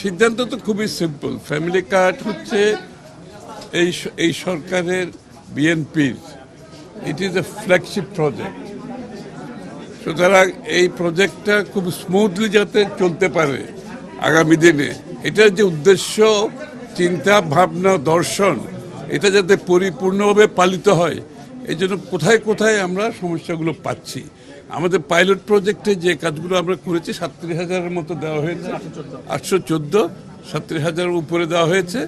সিদ্ধান্ত তো খুবই সিম্পল। ফ্যামিলি কার্ড হচ্ছে এই সরকারের বিএনপির it is a flagship project. সুতরাং এই প্রজেক্টটা খুব স্মুথলি যাতে চলতে পারে আগামী দিনে, এটার যে উদ্দেশ্য, চিন্তা ভাবনা, দর্শন, এটা যাতে পরিপূর্ণভাবে পালিত হয়, এই জন্য কোথায় কোথায় আমরা সমস্যাগুলো পাচ্ছি। আমাদের পাইলট প্রজেক্টে যে কাজগুলো আমরা করেছি 37,000-এর মতো দেওয়া হয়েছে, 814, 37,000-এর উপরে দেওয়া হয়েছে।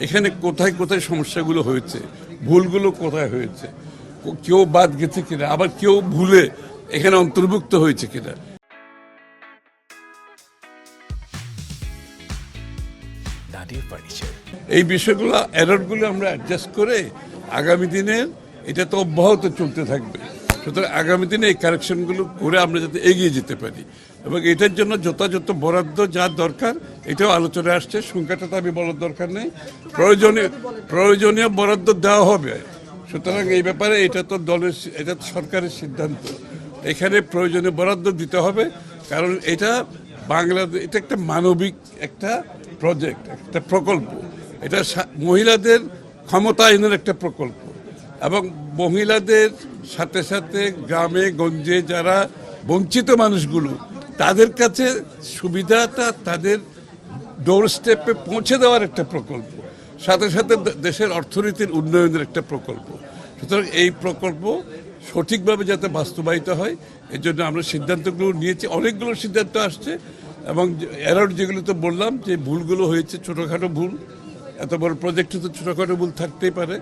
এখানে কোথায় কোথায় সমস্যাগুলো হয়েছে, ভুলগুলো কোথায় হয়েছে, কেউ বাদ গেছে কিনা, আবার কেউ ভুলে এখানে অন্তর্ভুক্ত হয়েছে কিনা। এই বিষয়গুলো, এররগুলো আমরা অ্যাডজাস্ট করে আগামী দিনে এটা তো অব্যাহত চলতে থাকবে। সুতরাং আগামী দিনে এই কারেকশনগুলো করে আমরা যাতে এগিয়ে যেতে পারি, এবং এটার জন্য যথাযথ বরাদ্দ যা দরকার এটাও আলোচনায় আসছে। সংখ্যাটা তো আমি বলার দরকার নেই, প্রয়োজনীয় বরাদ্দ দেওয়া হবে। সুতরাং এই ব্যাপারে এটা তো এটা সরকারের সিদ্ধান্ত, এখানে প্রয়োজনীয় বরাদ্দ দিতে হবে। কারণ এটা বাংলাদেশ, এটা একটা মানবিক একটা প্রজেক্ট, একটা প্রকল্প। এটা মহিলাদের ক্ষমতায়নের একটা প্রকল্প, এবং মহিলাদের সাথে সাথে গ্রামে গঞ্জে যারা বঞ্চিত মানুষগুলো, তাদের কাছে সুবিধাটা তাদের ডোর স্টেপে পৌঁছে দেওয়ার একটা প্রকল্প, সাথে সাথে দেশের অর্থনীতির উন্নয়নের একটা প্রকল্প। সুতরাং এই প্রকল্প সঠিকভাবে যাতে বাস্তবায়িত হয়, এর জন্য আমরা সিদ্ধান্তগুলো নিয়েছি। অনেকগুলো সিদ্ধান্ত আসছে, এবং এরর যেগুলো তো বললাম যে ভুলগুলো হয়েছে, ছোটোখাটো ভুল, এত বড় প্রজেক্টে তো ছোটোখাটো ভুল থাকতেই পারে,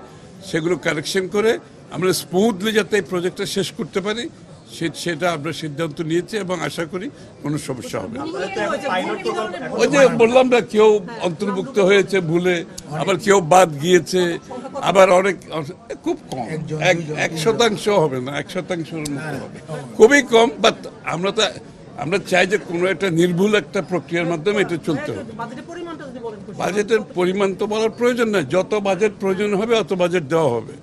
সেগুলো কারেকশন করে আমরা স্মুথলি যাতে এই প্রজেক্টটা শেষ করতে পারি, সেটা আমরা সিদ্ধান্ত নিয়েছি, এবং আশা করি কোনো সমস্যা হবে না। ওই যে বললাম না, কেউ অন্তর্ভুক্ত হয়েছে ভুলে, আবার কেউ বাদ গিয়েছে, আবার অনেক খুব কম, 1% হবে না, 1%-এর মতো হবে, খুবই কম। বাট আমরা চাই যে কোনো একটা নির্ভুল একটা প্রক্রিয়ার মাধ্যমে এটা চলতে হবে। বাজেটের পরিমাণ তো বলার প্রয়োজন নাই, যত বাজেট প্রয়োজন হবে অত বাজেট দেওয়া হবে।